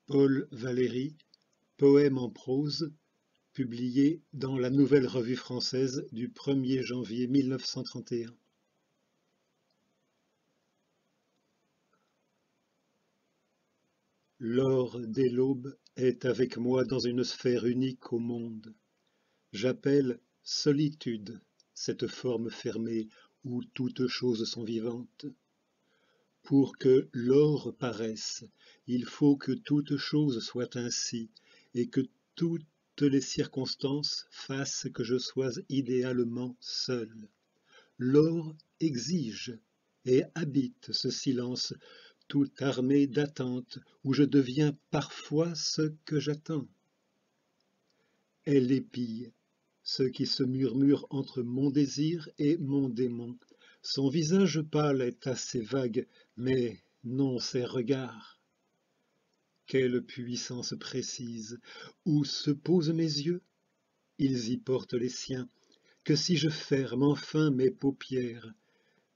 Paul Valéry, poème en prose, publié dans la Nouvelle Revue Française du 1er janvier 1931. L'or dès l'aube est avec moi dans une sphère unique au monde. J'appelle solitude cette forme fermée où toutes choses sont vivantes. Pour que l'or paraisse, il faut que toutes choses soient ainsi, et que toutes les circonstances fassent que je sois idéalement seul. L'or exige et habite ce silence tout armé d'attente, où je deviens parfois ce que j'attends. Elle épille ce qui se murmure entre mon désir et mon démon. Son visage pâle est assez vague, mais non ses regards. Quelle puissance précise! Où se posent mes yeux? Ils y portent les siens. Que si je ferme enfin mes paupières,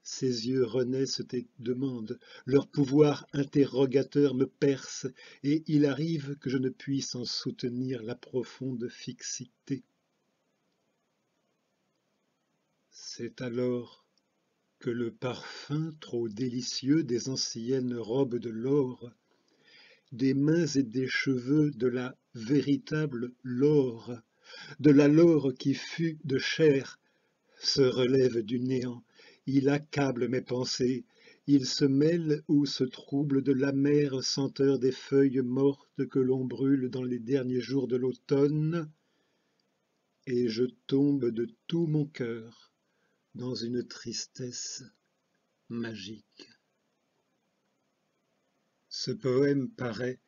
ces yeux renaissent et demandent. Leur pouvoir interrogateur me perce, et il arrive que je ne puisse en soutenir la profonde fixité. C'est alors que le parfum trop délicieux des anciennes robes de l'or, des mains et des cheveux de la véritable Laure, de la Laure qui fut de chair, se relève du néant. Il accable mes pensées, il se mêle ou se trouble de l'amère senteur des feuilles mortes que l'on brûle dans les derniers jours de l'automne, et je tombe de tout mon cœur dans une tristesse magique. Ce poème paraît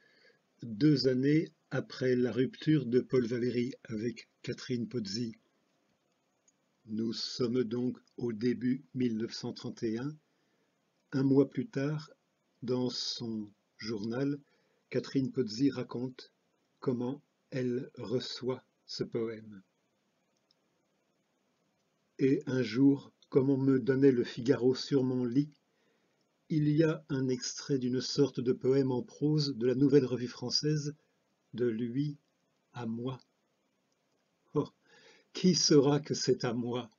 2 années après la rupture de Paul Valéry avec Catherine Pozzi. Nous sommes donc au début 1931. Un mois plus tard, dans son journal, Catherine Pozzi raconte comment elle reçoit ce poème. Et un jour, comme on me donnait le Figaro sur mon lit, il y a un extrait d'une sorte de poème en prose de la Nouvelle Revue Française, de lui à moi. Oh, qui saura que c'est à moi?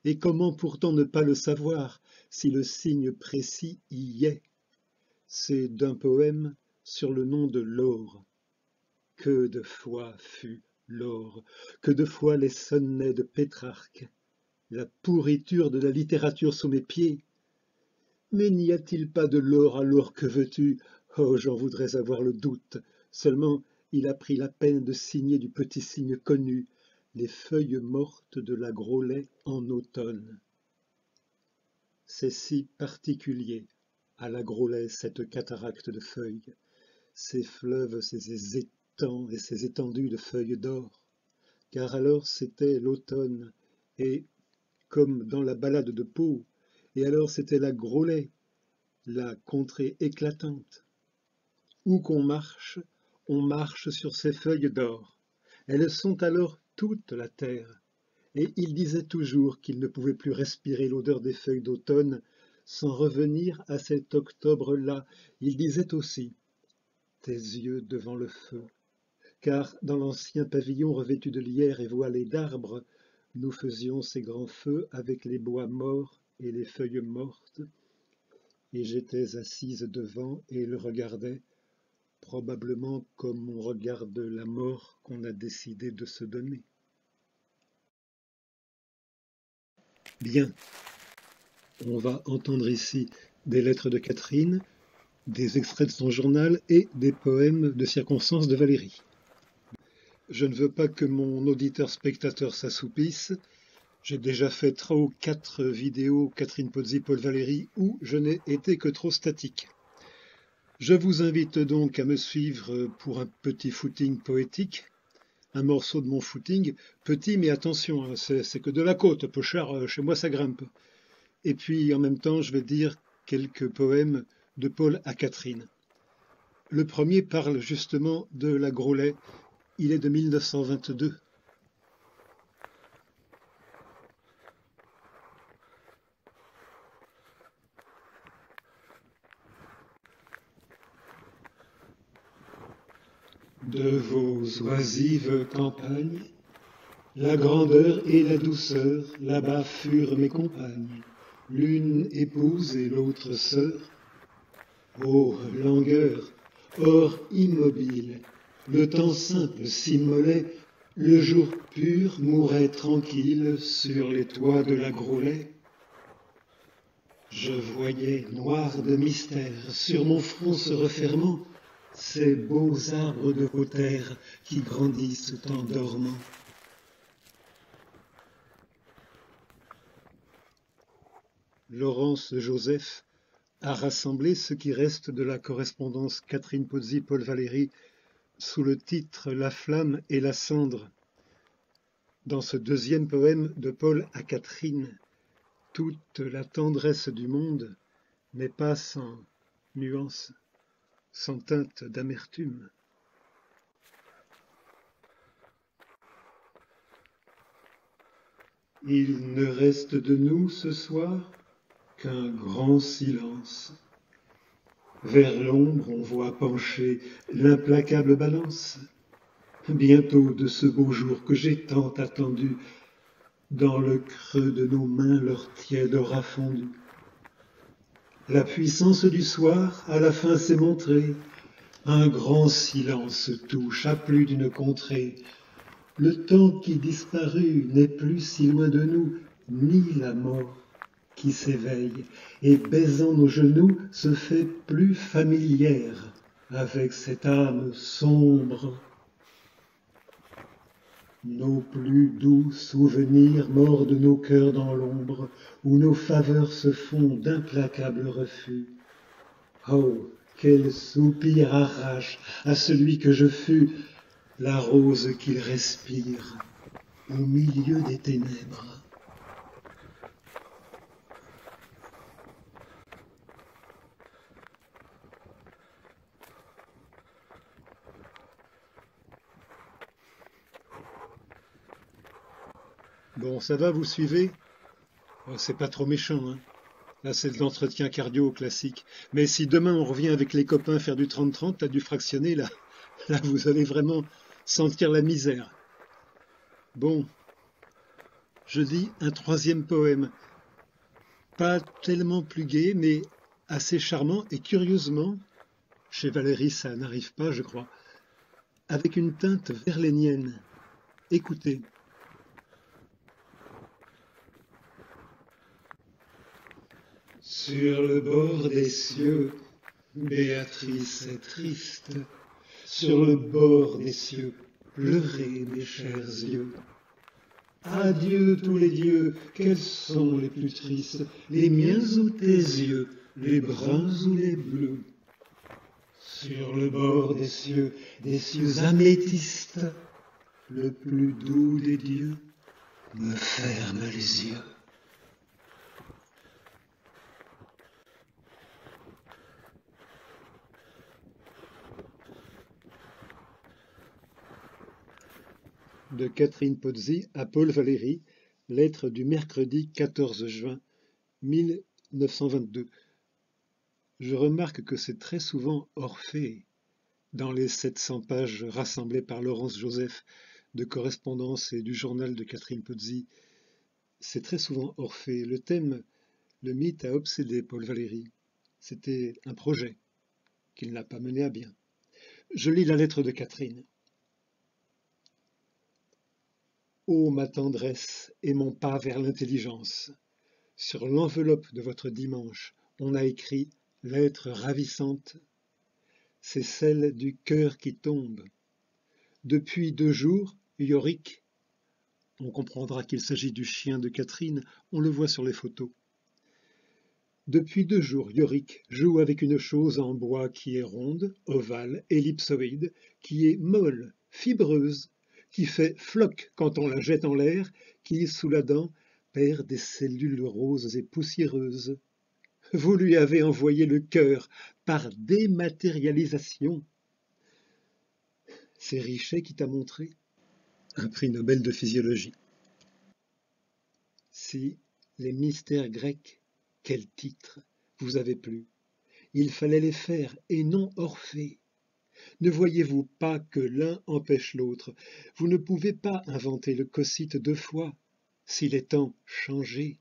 Et comment pourtant ne pas le savoir si le signe précis y est? C'est d'un poème sur le nom de l'or. Que de fois fut l'or, que de fois les sonnets de Pétrarque, la pourriture de la littérature sous mes pieds. Mais n'y a-t-il pas de l'or alors, que veux-tu? Oh, j'en voudrais avoir le doute. Seulement, il a pris la peine de signer du petit signe connu, les feuilles mortes de la Groslay en automne. C'est si particulier à la Groslay, cette cataracte de feuilles, ces fleuves, ces étangs et ces étendues de feuilles d'or. Car alors c'était l'automne, et comme dans la ballade de Pau, et alors c'était la Groslay, la contrée éclatante. Où qu'on marche, on marche sur ces feuilles d'or. Elles sont alors toute la terre. Et il disait toujours qu'il ne pouvait plus respirer l'odeur des feuilles d'automne sans revenir à cet octobre-là. Il disait aussi « tes yeux devant le feu », car dans l'ancien pavillon revêtu de lierre et voilé d'arbres, nous faisions ces grands feux avec les bois morts et les feuilles mortes, et j'étais assise devant et le regardais, probablement comme on regarde la mort qu'on a décidé de se donner. Bien, on va entendre ici des lettres de Catherine, des extraits de son journal et des poèmes de circonstances de Valéry. Je ne veux pas que mon auditeur-spectateur s'assoupisse. J'ai déjà fait 3 ou 4 vidéos Catherine Pozzi, Paul Valéry où je n'ai été que trop statique. Je vous invite donc à me suivre pour un petit footing poétique, un morceau de mon footing, petit mais attention, c'est que de la côte, peu cher, chez moi ça grimpe. Et puis en même temps je vais dire quelques poèmes de Paul à Catherine. Le premier parle justement de la Groslay, il est de 1922. De vos oisives campagnes, la grandeur et la douceur, là-bas furent mes compagnes, l'une épouse et l'autre sœur. Ô langueur, or immobile, le temps simple s'immolait, le jour pur mourait tranquille sur les toits de la Grollet. Je voyais, noir de mystère, sur mon front se refermant, ces beaux arbres de vos terres qui grandissent en dormant. Laurence Joseph a rassemblé ce qui reste de la correspondance Catherine Pozzi-Paul Valéry sous le titre La flamme et la cendre. Dans ce deuxième poème de Paul à Catherine, toute la tendresse du monde n'est pas sans nuance, sans teinte d'amertume. Il ne reste de nous ce soir qu'un grand silence. Vers l'ombre on voit pencher l'implacable balance. Bientôt de ce beau jour que j'ai tant attendu, dans le creux de nos mains leur tiède aura fondu. La puissance du soir à la fin s'est montrée, un grand silence touche à plus d'une contrée. Le temps qui disparut n'est plus si loin de nous, ni la mort qui s'éveille et baisant nos genoux se fait plus familière avec cette âme sombre. Nos plus doux souvenirs mordent nos cœurs dans l'ombre, où nos faveurs se font d'implacables refus. Oh, quel soupir arrache à celui que je fus la rose qu'il respire au milieu des ténèbres. Bon, ça va, vous suivez? Oh, c'est pas trop méchant, hein. Là, c'est de l'entretien cardio classique. Mais si demain on revient avec les copains faire du 30-30, là, du fractionné, là, vous allez vraiment sentir la misère. Bon, je dis un troisième poème. Pas tellement plus gai, mais assez charmant et curieusement, chez Valéry ça n'arrive pas, je crois, avec une teinte verlénienne. Écoutez. Sur le bord des cieux, Béatrice est triste. Sur le bord des cieux, pleurez mes chers yeux. Adieu tous les dieux, quels sont les plus tristes, les miens ou tes yeux, les bruns ou les bleus? Sur le bord des cieux améthystes, le plus doux des dieux me ferme les yeux. De Catherine Pozzi à Paul Valéry, lettre du mercredi 14 juin 1922. Je remarque que c'est très souvent Orphée, dans les 700 pages rassemblées par Laurence Joseph de correspondance et du journal de Catherine Pozzi. C'est très souvent Orphée. Le thème, le mythe a obsédé Paul Valéry. C'était un projet qu'il n'a pas mené à bien. Je lis la lettre de Catherine. Ô ma tendresse et mon pas vers l'intelligence, sur l'enveloppe de votre dimanche, on a écrit lettre ravissante. C'est celle du cœur qui tombe. Depuis 2 jours, Yorick, on comprendra qu'il s'agit du chien de Catherine, on le voit sur les photos. Depuis 2 jours, Yorick joue avec une chose en bois qui est ronde, ovale, ellipsoïde, qui est molle, fibreuse, qui fait floc quand on la jette en l'air, qui, sous la dent, perd des cellules roses et poussiéreuses. Vous lui avez envoyé le cœur par dématérialisation. C'est Richet qui t'a montré un prix Nobel de physiologie. Si les mystères grecs, quel titre, vous avez plu. Il fallait les faire et non Orphée. Ne voyez-vous pas que l'un empêche l'autre? Vous ne pouvez pas inventer le cocyte 2 fois. S'il est temps, changez.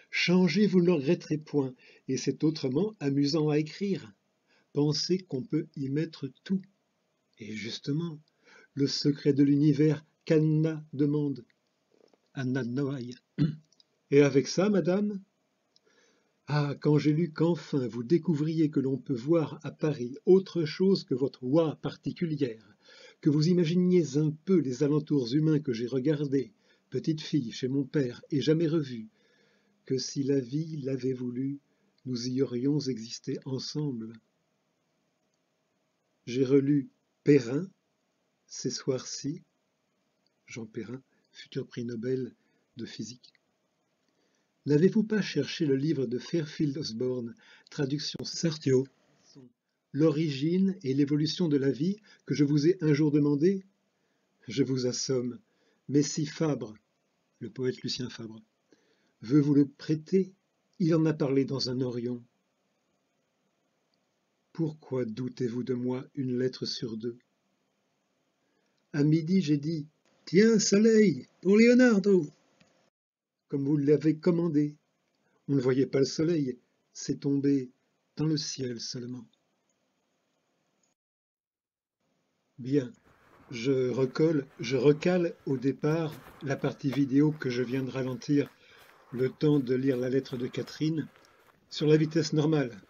Changez, vous ne le regretterez point, et c'est autrement amusant à écrire. Pensez qu'on peut y mettre tout. Et justement, le secret de l'univers qu'Anna demande. Anna Noailles. Et avec ça, madame? Ah, quand j'ai lu qu'enfin vous découvriez que l'on peut voir à Paris autre chose que votre oie particulière, que vous imaginiez un peu les alentours humains que j'ai regardés, petite fille chez mon père et jamais revus, que si la vie l'avait voulu, nous y aurions existé ensemble. J'ai relu Perrin, ces soirs-ci, Jean Perrin, futur prix Nobel de physique. N'avez-vous pas cherché le livre de Fairfield Osborn, traduction Sartio, L'origine et l'évolution de la vie, que je vous ai un jour demandé? Je vous assomme, mais si Fabre, le poète Lucien Fabre, veut vous le prêter, il en a parlé dans un Orion. Pourquoi doutez-vous de moi une lettre sur 2? À midi, j'ai dit « Tiens, soleil, pour Leonardo !» comme vous l'avez commandé. On ne voyait pas le soleil, c'est tombé dans le ciel seulement. Bien, je recale au départ la partie vidéo que je viens de ralentir le temps de lire la lettre de Catherine sur la vitesse normale,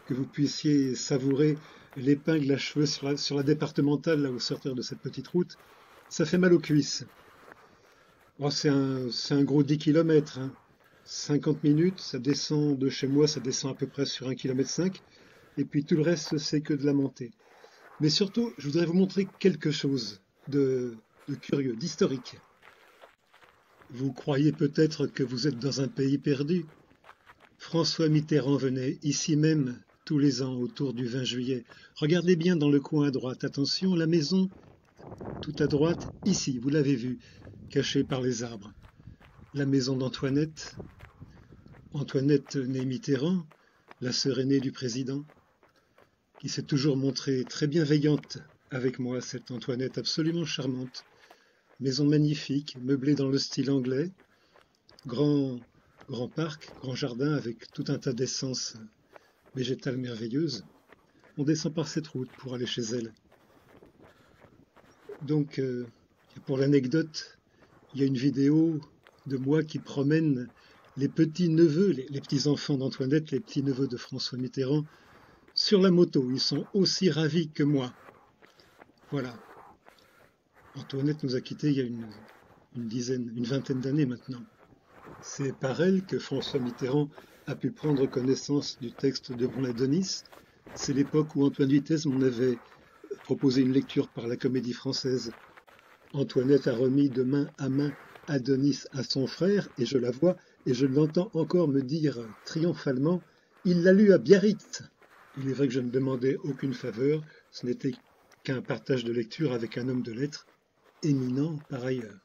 que vous puissiez savourer l'épingle à cheveux sur la départementale là, au sortir de cette petite route. Ça fait mal aux cuisses. Oh, c'est un gros 10 km, hein. 50 minutes, ça descend de chez moi, ça descend à peu près sur 1,5 km, et puis tout le reste, c'est que de la montée. Mais surtout, je voudrais vous montrer quelque chose de curieux, d'historique. Vous croyez peut-être que vous êtes dans un pays perdu. François Mitterrand venait ici même tous les ans autour du 20 juillet. Regardez bien dans le coin à droite, attention, la maison, tout à droite, ici, vous l'avez vu, cachée par les arbres. La maison d'Antoinette, Antoinette née Mitterrand, la sœur aînée du président, qui s'est toujours montrée très bienveillante avec moi, cette Antoinette absolument charmante. Maison magnifique, meublée dans le style anglais, grand parc, grand jardin avec tout un tas d'essences végétales merveilleuses. On descend par cette route pour aller chez elle. Donc, pour l'anecdote, il y a une vidéo de moi qui promène les petits-neveux, les petits-enfants d'Antoinette, les petits-neveux de François Mitterrand, sur la moto. Ils sont aussi ravis que moi. Voilà. Antoinette nous a quittés il y a une vingtaine d'années maintenant. C'est par elle que François Mitterrand a pu prendre connaissance du texte de Bon Adonis. C'est l'époque où Antoine Vitesse m'en avait proposé une lecture par la Comédie Française. Antoinette a remis de main à main Adonis à son frère, et je la vois, et je l'entends encore me dire triomphalement « Il l'a lu à Biarritz !» Il est vrai que je ne demandais aucune faveur, ce n'était qu'un partage de lecture avec un homme de lettres, éminent par ailleurs.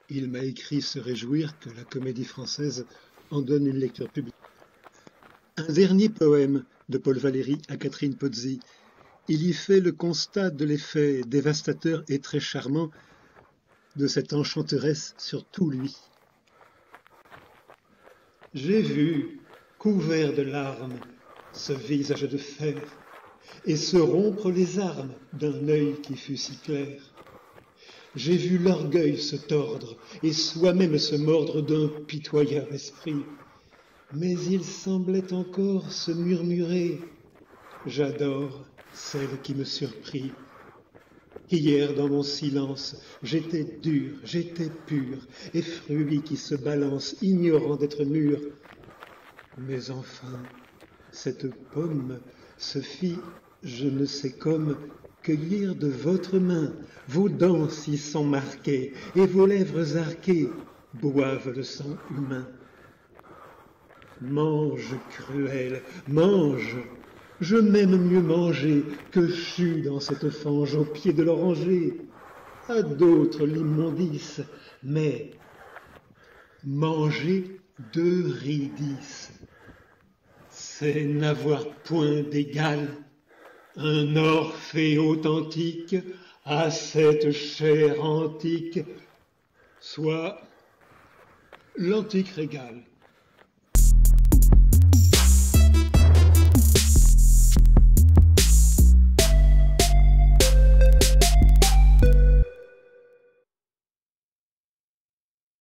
Il m'a écrit se réjouir que la Comédie Française en donne une lecture publique. Un dernier poème de Paul Valéry à Catherine Pozzi. Il y fait le constat de l'effet dévastateur et très charmant de cette enchanteresse sur tout lui. J'ai vu, couvert de larmes, ce visage de fer, et se rompre les armes d'un œil qui fut si clair. J'ai vu l'orgueil se tordre, et soi-même se mordre d'un pitoyable esprit. Mais il semblait encore se murmurer « J'adore celle qui me surprit ». Hier, dans mon silence, j'étais dur, j'étais pur, et fruit qui se balance, ignorant d'être mûr. Mais enfin, cette pomme se fit, je ne sais comme, cueillir de votre main. Vos dents s'y sont marquées, et vos lèvres arquées boivent le sang humain. Mange, cruel, mange. Je m'aime mieux manger que chu dans cette fange au pied de l'oranger. À d'autres l'immondice, mais manger 2 ridis, c'est n'avoir point d'égal. un Orphée authentique à cette chair antique, soit l'antique régal.